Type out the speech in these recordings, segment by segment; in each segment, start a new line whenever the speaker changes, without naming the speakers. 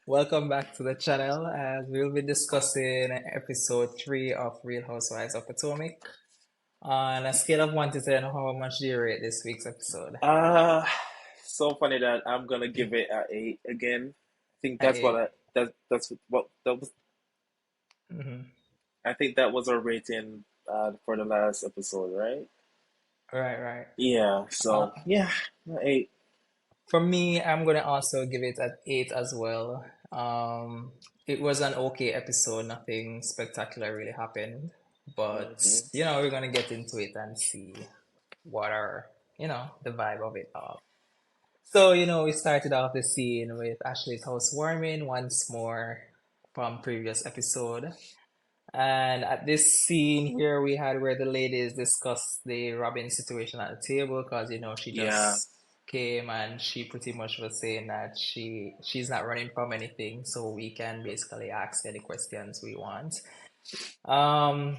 Welcome back to the channel as we'll be discussing episode 3 of Real Housewives of Potomac. On a scale of 1 to 10, how much do you rate this week's episode?
Uh, so funny that I'm gonna give it a 8 again. I think
At
that's what
8.
that's what that was.
Hmm.
I think that was our rating for the last episode, right?
Right, right.
Yeah.
Uh,
So yeah, a 8.
for me, I'm gonna also give it at 8 as well. It was an okay episode, nothing spectacular really happened. But,
Hmm.
we're gonna get into it and see what are, the vibe of it all. So, we started off the scene with Ashley's housewarming once more from previous episode. And at this scene here, we had where the ladies discussed the Robin situation at the table because, she
Yeah.
just came and she pretty much was saying that she's not running from anything, so we can basically ask any questions we want.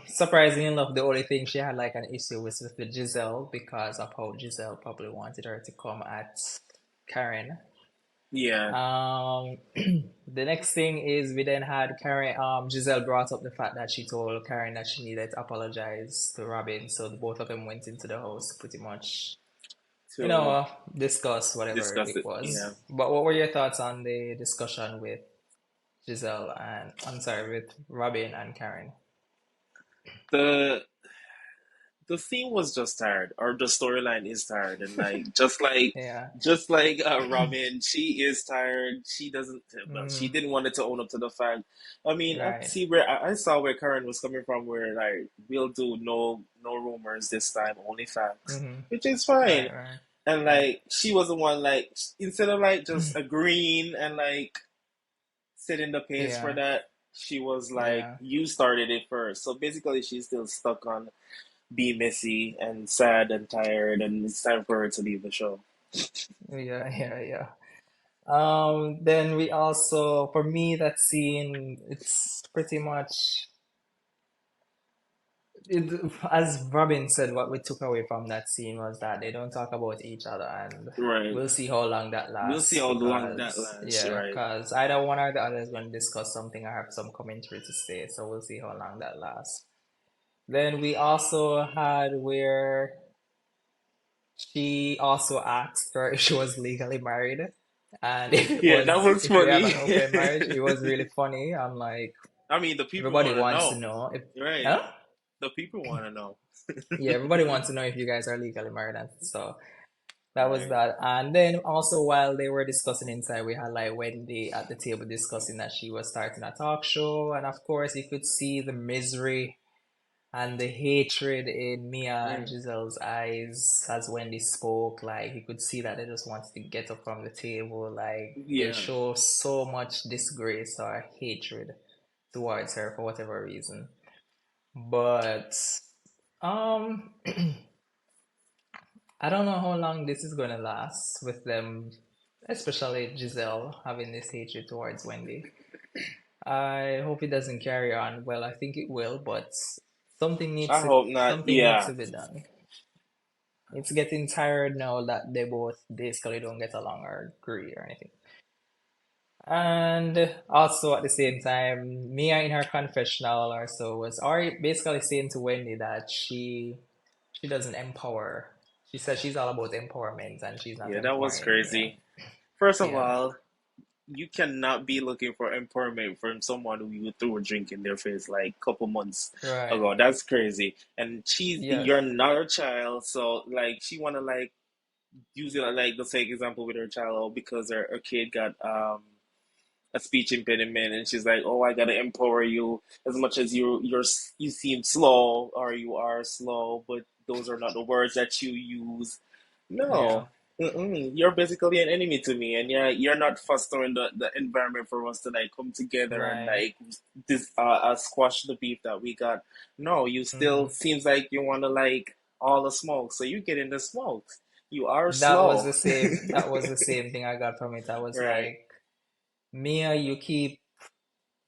Surprisingly enough, the only thing she had like an issue with Giselle because of how Giselle probably wanted her to come at Karen.
Yeah.
The next thing is we then had Karen, Giselle brought up the fact that she told Karen that she needed to apologize to Robin, so the both of them went into the house pretty much,
To
discuss whatever
discuss
it
it. Yeah.
was. But what were your thoughts on the discussion with Giselle and, I'm sorry, with Robin and Karen?
The the theme was just tired, or the storyline is tired, and like
Yeah.
just like Robin, she is tired. She doesn't. Well, she
Mm,
didn't want it to own up to the fact. I mean, I
right.
see where I saw where Karen was coming from. Where like we'll do no rumors this time, only facts,
Mm-hmm.
which is fine.
Right, right,
And
right.
like she was the one like instead of like just agreeing and like setting the pace for
Yeah,
that. She was like,
yeah,
you started it first. So basically, she's still stuck on be messy and sad and tired, and it's time for her to leave the show.
yeah, yeah, yeah. Then we also, for me, that scene, it's pretty much, as Robin said, what we took away from that scene was that they don't talk about each other, and
Right.
we'll see how long that
We'll see
lasts
how long that
because,
lasts.
yeah,
Right.
because either one or the other is going to discuss something or have some commentary to say, so we'll see how long that lasts. Then we also had where she also asked her if she was legally married. And
Yeah, that was
if we have
funny.
an open marriage, it was really funny. I'm like,
I mean, the people
everybody
want to
wants to
know.
know if,
Right.
huh?
The people want to know.
Yeah, everybody wants to know if you guys are legally married. And so that was
Right.
that. And then also while they were discussing inside, we had like Wendy at the table discussing that she was starting a talk show. And of course, you could see the misery and the hatred in Mia and
Mm.
Giselle's eyes as Wendy spoke. Like you could see that they just wanted to get up from the table. Like they
Yeah.
show so much disgrace or hatred towards her for whatever reason. But um I don't know how long this is gonna last with them, especially Giselle having this hatred towards Wendy. I hope it doesn't carry on. Well, I think it will, but
I hope not.
something needs
Yeah.
to be done. It's getting tired now that they both basically don't get along or agree or anything. And also at the same time, Mia in her confessional or so was already basically saying to Wendy that she doesn't empower. She says she's all about empowerment and she's not
Yeah, that was
empowering Mia.
crazy. First of
Yeah,
all, you cannot be looking for empowerment from someone who you threw a drink in their face like a couple months
right.
ago. That's crazy. And
Yes.
you're not a child, so like she wanna like use it like the same example with her child, oh, because her kid got a speech impediment, and she's like, oh, I gotta empower you as much as you seem slow or you are slow, but those are not the words that you use.
Yeah.
No. Mm-mm. You're basically an enemy to me, and yeah, you're not fostering the environment for us to like come together and
Right.
like this squash the beef that we got. No, you still
Hmm.
seems like you want to like all the smoke, so you get in the smoke. You are
That was
slow,
the same. That was the same thing I got from it. I was
right?
like, Mia, you keep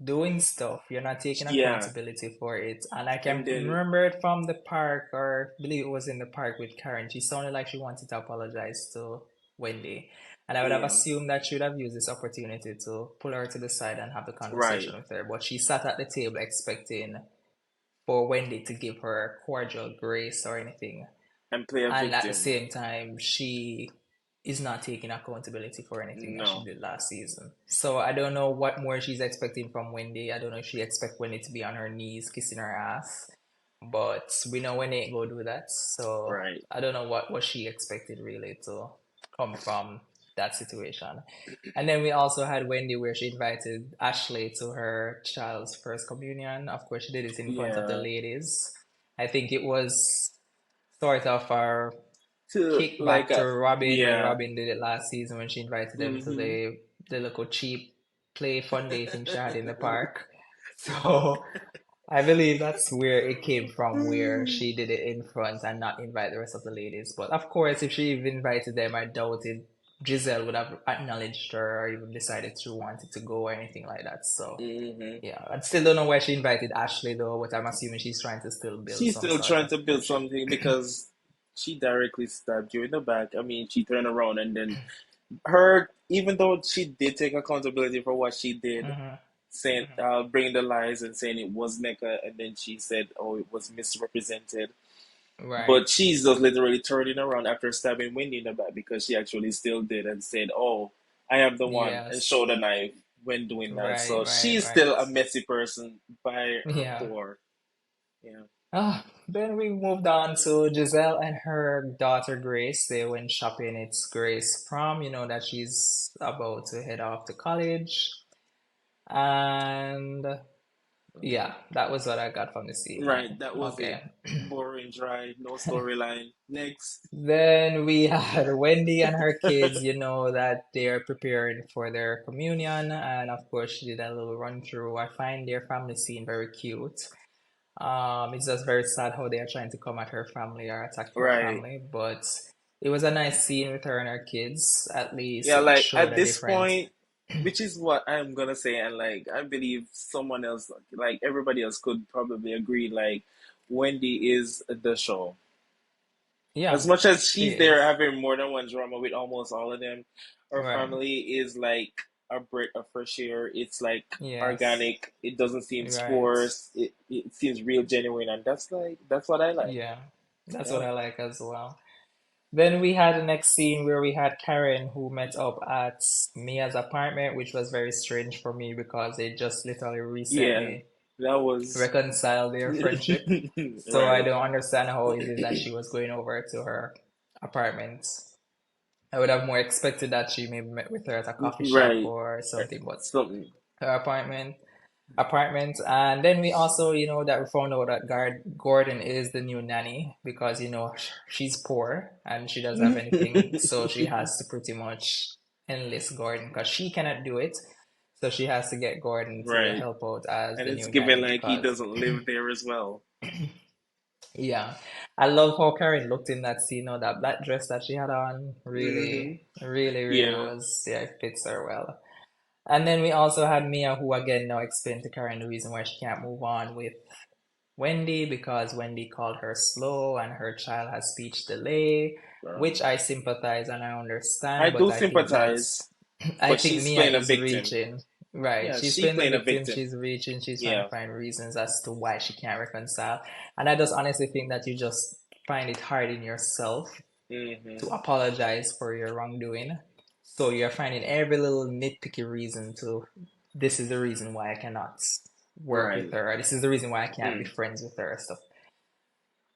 doing stuff. You're not taking
Yeah,
accountability for it. And I
and
can
then
remember it from the park, or I believe it was in the park with Karen. She sounded like she wanted to apologize to Wendy. And I would have
yeah,
assumed that she would have used this opportunity to pull her to the side and have the
right,
conversation with her. But she sat at the table expecting for Wendy to give her cordial grace or anything.
and play a
And at the
victim.
same time, she is not taking accountability for anything that she
No,
did last season. So I don't know what more she's expecting from Wendy. I don't know if she expects Wendy to be on her knees kissing her ass. But we know Wendy ain't gonna do that. So
right.
I don't know what she expected really to come from that situation. And then we also had Wendy where she invited Ashley to her child's first communion. Of course, she did it in front of the
Yeah,
ladies. I think it was sort of a
to
kick
like
back to
a
Robin when
yeah.
Robin did it last season when she invited them to
Mm-hmm.
the little cheap play fun day thing she had in the park. So I believe that's where it came from, where she did it in front and not invite the rest of the ladies. But of course, if she even invited them, I doubted Giselle would have acknowledged her or even decided she wanted to go or anything like that. So
Hmm.
yeah, I still don't know why she invited Ashley though, but I'm assuming she's trying to still build
She's
some
still
sort
trying
of
to build
friendship.
something because she directly stabbed you in the back. I mean, she turned around and then her, even though she did take accountability for what she did,
Hmm.
saying,
Hmm.
bringing the lies and saying it was Mecca, and then she said, "Oh, it was misrepresented."
Right.
But she's just literally turning around after stabbing Wendy in the back because she actually still did and said, "Oh, I am the one," and
Yes.
showed a knife when doing that.
Right,
So
right,
she's
right.
still a messy person by her
Yeah.
core. Yeah.
Then we moved on to Giselle and her daughter Grace. They went shopping. It's Grace prom, that she's about to head off to college. And yeah, that was what I got from the scene.
Right, that was it.
Okay.
Boring, dry, no storyline. Next.
Then we had Wendy and her kids, that they are preparing for their communion. And of course, she did a little run through. I find their family scene very cute. It's just very sad how they are trying to come at her family or attack her
Right.
family, but it was a nice scene with her and her kids. At least
Yeah,
it
like
showed
at
a
this
different.
point, which is what I'm gonna say, and like I believe someone else, like everybody else, could probably agree. Like Wendy is the show. As
Yeah,
much as
she
she's there
is.
having more than one drama with almost all of them, her
Right.
family is like a breath of fresh air. It's like
Yes.
organic. It doesn't seem
Right.
forced. It seems real, genuine, and that's what I like.
Yeah. That's what
Yeah.
I like as well. Then we had the next scene where we had Karen who met up at Mia's apartment, which was very strange for me because they just literally
Yeah.
recently
That was
reconciled their friendship. So I
right.
don't understand how it is that she was going over to her apartment. I would have more expected that she maybe met with her at a coffee shop
Right.
or something, but
Something.
her apartment. And then we also, that we found out that Gordon is the new nanny because, she's poor and she doesn't have anything. So she has to pretty much enlist Gordon because she cannot do it. So she has to get Gordon to
Right.
help out as
And
the
it's
new
given
nanny
like he
because
doesn't live there as well.
yeah, I love how Karen looked in that scene. That black dress that she had on
Hmm.
really, really, really
Yeah.
was, yeah, it fits her well. And then we also had Mia, who again now explained to Karen the reason why she can't move on with Wendy because Wendy called her slow and her child has speech delay, which
Um,
I sympathize and I
I
understand, but
do
I think
sympathize,
I
but
think
she's
Mia
playing a
is
victim.
reaching. Right.
Yeah,
She's
she
playing the
playing a
victim,
victim.
she's reaching, she's trying to
Yeah.
find reasons as to why she can't reconcile. And I just honestly think that you just find it hard in yourself to
Hmm.
apologize for your wrongdoing. So you're finding every little nitpicky reason to, this is the reason why I cannot work with
Right.
her, or this is the reason why I can't be
Mm.
friends with her, stuff.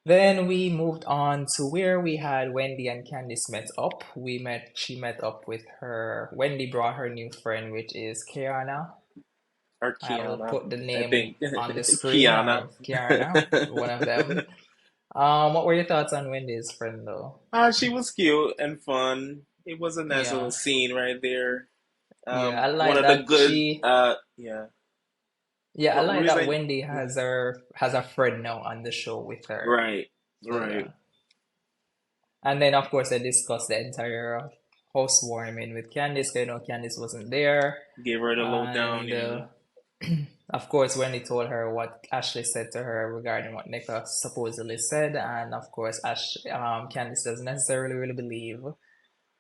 Then we moved on to where we had Wendy and Candice met up. She met up with Wendy brought her new friend, which is Kiana.
Or
I will
Kiana,
put the
I
name
think.
on the screen,
Kiana.
or Kiana, one of them. What were your thoughts on Wendy's friend though?
She was cute and fun. It was a nice little
Yeah,
scene right there.
yeah, I
One
like
of the
that
good. Yeah.
yeah, I
What were
like
you
that
saying?
Wendy
Mhm.
has a friend now on the show with her.
Right.
So
Right.
yeah. And then of course I discussed the entire housewarming with Candice. 'Cause, Candice wasn't there.
Gave her the lowdown.
And
Yeah.
Of course, Wendy told her what Ashley said to her regarding what Nika supposedly said, and of course, Candice doesn't necessarily really believe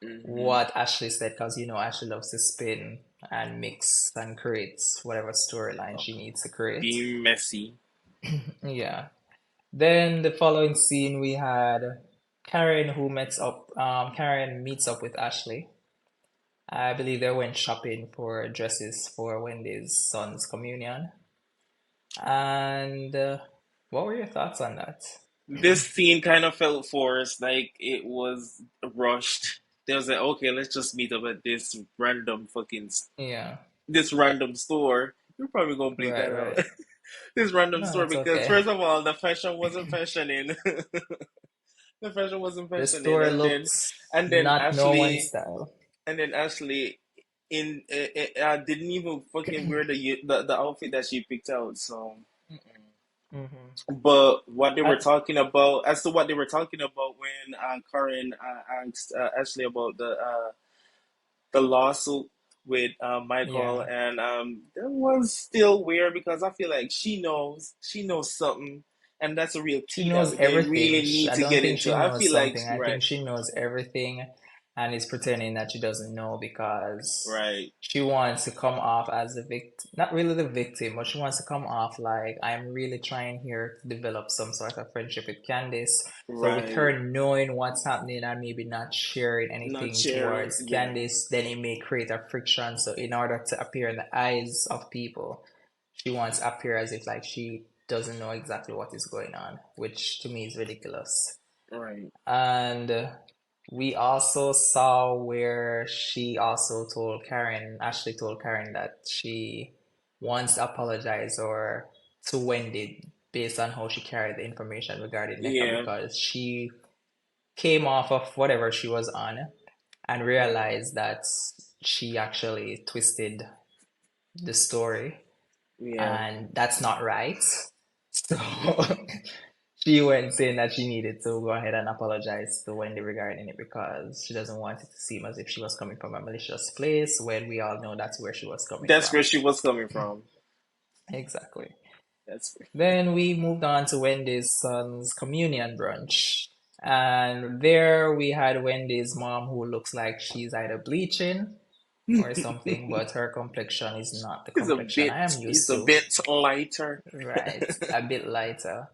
Hmm.
what Ashley said because Ashley loves to spin and mix and create whatever storyline she needs to create.
Being messy.
Yeah. Then the following scene we had Karen meets up with Ashley. I believe they went shopping for dresses for Wendy's son's communion. And what were your thoughts on that?
This scene kind of felt forced, like it was rushed. They was like, okay, let's just meet up at this random
Yeah,
this random store. You're probably gonna bleep
right,
that out.
right.
This random
No,
store
it's
because
okay.
first of all, the fashion wasn't fashioning. The fashion wasn't
The
fashioning,
store looks
and then
not no one
Ashley
style.
and then Ashley didn't even fucking wear the outfit that she picked out. So,
Hmm.
but what they were
I,
talking about, as to what they were talking about when Karen asked Ashley about the lawsuit with Michael,
yeah.
and that was still weird because I feel like she knows something, and that's a real
She
tea
knows
that they
everything.
really need
I
to
don't
get
think
into.
she
I
knows
feel like
something. I
right,
think she knows everything and is pretending that she doesn't know because
right,
she wants to come off as the victim, not really the victim, but she wants to come off like I'm really trying here to develop some sort of friendship with Candice. So with
right.
her knowing what's happening and maybe not sharing
Not
anything
sharing,
towards
yeah,
Candice, then it may create a friction. So in order to appear in the eyes of people, she wants to appear as if like she doesn't know exactly what is going on, which to me is ridiculous.
right.
And we also saw where Ashley told Karen that she wants to apologize or to Wendy based on how she carried the information regarding NECA
Yeah,
because she came off of whatever she was on and realized that she actually twisted the story
yeah.
and that's not right. So she went saying that she needed to go ahead and apologize to Wendy regarding it because she doesn't want it to seem as if she was coming from a malicious place when we all know that's where she was coming
That's
from.
where she was coming from.
Exactly.
That's
Then we moved on to Wendy's son's communion brunch. And there we had Wendy's mom who looks like she's either bleaching or something, but her complexion is not the complexion I am
it's
used
a
to.
bit lighter.
Right, a bit lighter.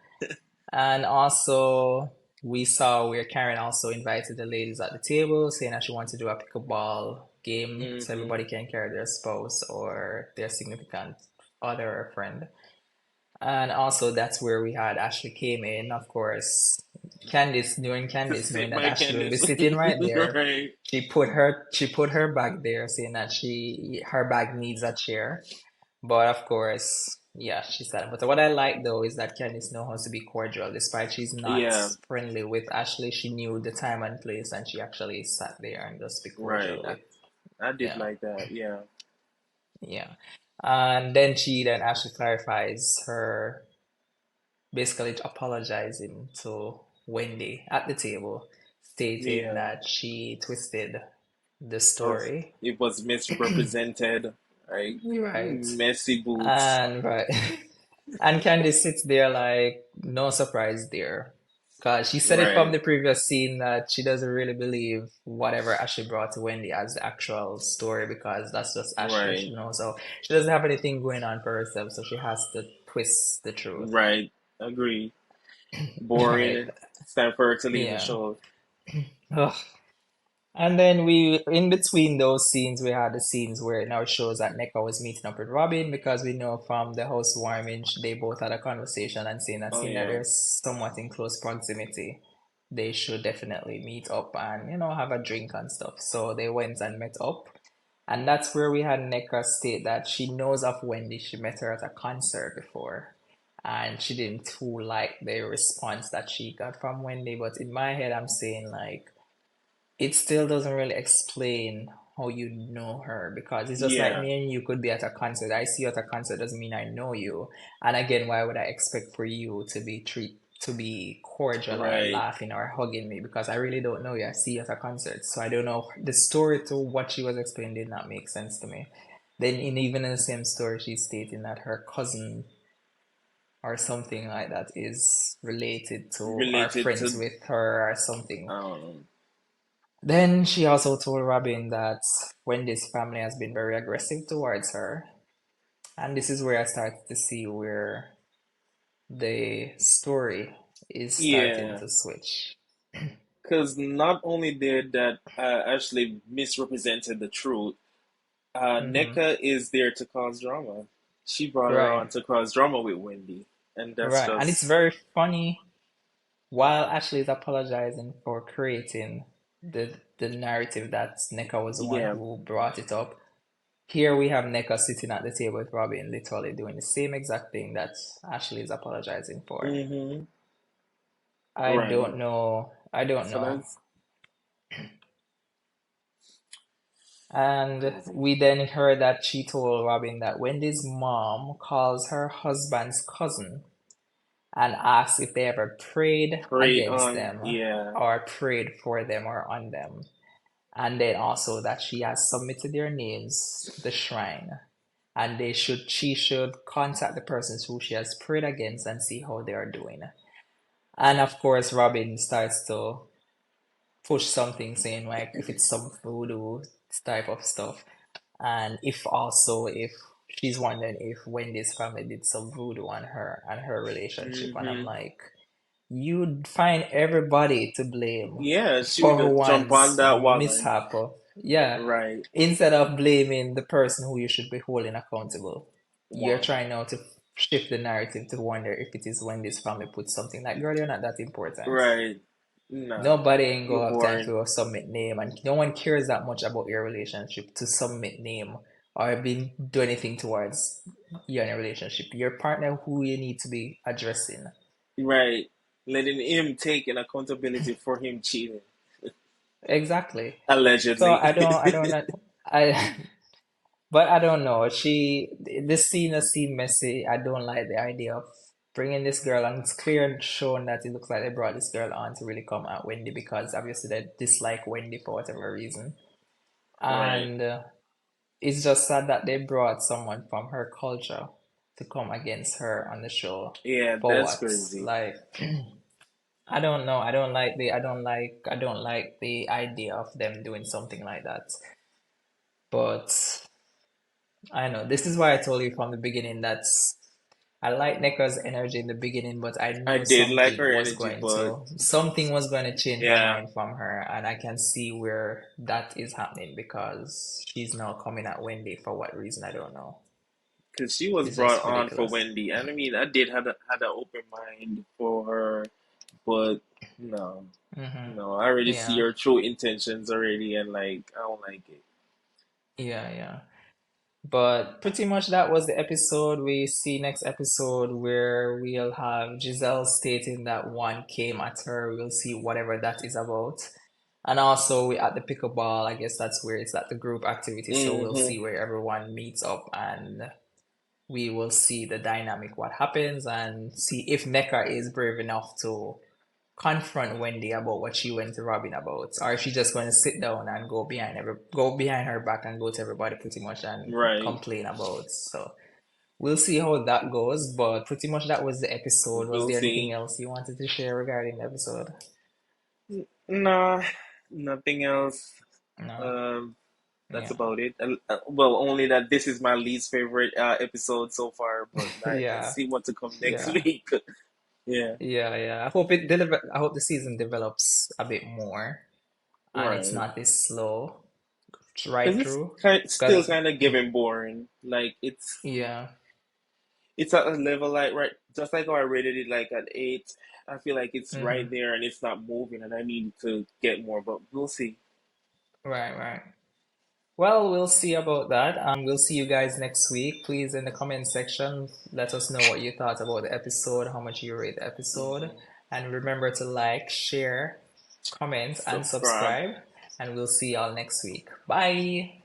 And also, we saw where Karen also invited the ladies at the table, saying that she wants to do a pickleball game so
Hmm.
everybody can carry their spouse or their significant other or friend. And also, that's where we had Ashley came in, of course.
To
Candice, knowing
sit
that
by
Ashley will be
Candace.
sitting right there,
Right.
she put her bag there, saying that her bag needs a chair. But of course, yeah, she said. But what I like though is that Candice knows how to be cordial. Despite she's not
Yeah,
friendly with Ashley, she knew the time and place and she actually sat there and just be
right.
cordial with,
I did
yeah,
like that. Yeah.
yeah. And then Ashley clarifies her basically apologizing to Wendy at the table, stating
Yeah.
that she twisted the
Or
story.
it was misrepresented. Like
You're right.
messy boots.
And right. And Candy sits there like no surprise there. Because she said it from
Right.
the previous scene that she doesn't really believe whatever Ashley brought to Wendy as the actual story because that's just Ashley,
Right.
So she doesn't have anything going on for herself, so she has to twist the truth.
Right. Agree.
Right.
Boring. It's time for her to leave the
Yeah.
show.
Ugh. And then in between those scenes, we had the scenes where it now shows that Neko was meeting up with Robin because we know from the housewarming, they both had a conversation and saying that
Oh
seeing that
yeah.
they're somewhat in close proximity, they should definitely meet up and, have a drink and stuff. So they went and met up. And that's where we had Neka state that she knows of Wendy. She met her at a concert before. And she didn't too like the response that she got from Wendy. But in my head, I'm saying like, it still doesn't really explain how you know her because it's just like
Yeah.
me and you could be at a concert. I see you at a concert doesn't mean I know you. And again, why would I expect for you to be cordial or
Right.
laughing or hugging me because I really don't know you. I see you at a concert. So I don't know the story to what she was explaining did not make sense to me. Then even in the same story, she's stating that her cousin or something like that is related to or
Related
friends
to,
with her or something.
um,
Then she also told Robin that Wendy's family has been very aggressive towards her. And this is where I started to see where the story is starting
yeah.
to switch.
Because not only did that Ashley misrepresented the truth,
Hmm.
NECA is there to cause drama. She brought her
Right,
on to cause drama with Wendy, and that's
right. And it's
just,
very funny while Ashley is apologizing for creating the narrative that Neka was the one
yeah.
who brought it up. Here we have Neka sitting at the table with Robin, literally doing the same exact thing that Ashley is apologizing for.
Mm-hmm.
I don't
Right.
know. I don't
So
know.
that's
And
crazy.
we then heard that she told Robin that Wendy's mom calls her husband's cousin and asks if they ever prayed
Prey
against
on,
them
yeah.
or prayed for them or on them. And then also that she has submitted their names to the shrine and she should contact the persons who she has prayed against and see how they are doing. And of course Robin starts to push something saying like if it's some voodoo type of stuff, and if she's wondering if Wendy's family did some voodoo on her and her relationship. And I'm
Mm-hmm.
like, you'd find everybody to blame
Yeah, she
for
would jump on
one's
that wagon.
mishap. Yeah,
Right.
instead of blaming the person who you should be holding accountable. You're
Wow.
trying now to shift the narrative to wonder if it is when this family put something like, girl, you're not that important.
Right. Nah.
Nobody ain't
You're
gonna have time
boring.
to submit name, and no one cares that much about your relationship to submit name or be do anything towards you and your relationship. Your partner who you need to be addressing.
Right. Letting him take an accountability for him cheating.
Exactly. So
Allegedly.
I don't know, I, but I don't know. This scene has seemed messy. I don't like the idea of bringing this girl, and it's clear and shown that it looks like they brought this girl on to really come at Wendy because obviously they dislike Wendy for whatever reason.
Right.
And it's just sad that they brought someone from her culture to come against her on the show.
Yeah,
For
that's
what?
crazy.
Like, I don't know. I don't like the idea of them doing something like that. But I know this is why I told you from the beginning that I like Neka's energy in the beginning, but I
I
knew
did like her energy, but
something was going to change her
yeah,
mind from her, and I can see where that is happening because she's now coming at Wendy for what reason I don't know.
because she was
It's
brought
just
on for
ridiculous.
Wendy, and I mean, I did had an open mind for her, but no,
Mm-hmm.
no, I already see
Yeah,
her true intentions already, and like I don't like it.
yeah, yeah. But pretty much that was the episode. We see next episode where we'll have Giselle stating that one came at her. We'll see whatever that is about. And also we at the pickleball, I guess that's where it's at the group activity. So we'll
Hmm.
see where everyone meets up and we will see the dynamic, what happens, and see if Necker is brave enough to confront Wendy about what she went to Robin about, or if she's just going to sit down and go behind her back and go to everybody pretty much and
Right.
complain about. So we'll see how that goes. But pretty much that was the episode. Was
We'll
there anything
see.
else you wanted to share regarding the episode?
Nah, nothing else.
No.
Um, that's
Yeah.
about it. Well, only that this is my least favorite episode so far, but let's
Yeah.
see what to come next
Yeah.
week. Yeah.
Yeah. Yeah. I hope the season develops a bit more and it's
Right.
not this slow right
Because it's
through.
still
Because
kind of giving boring. Like
yeah.
it's at a level like right, just like how I rated it like at 8. I feel like it's
Mm-hmm.
right there and it's not moving, and I need to get more. But we'll see.
Right. Right. Well, we'll see about that. We'll see you guys next week. Please, in the comment section, let us know what you thought about the episode, how much you rate the episode.
Hmm.
And remember to like, share, comment, and
Subscribe.
subscribe. And we'll see y'all next week. Bye.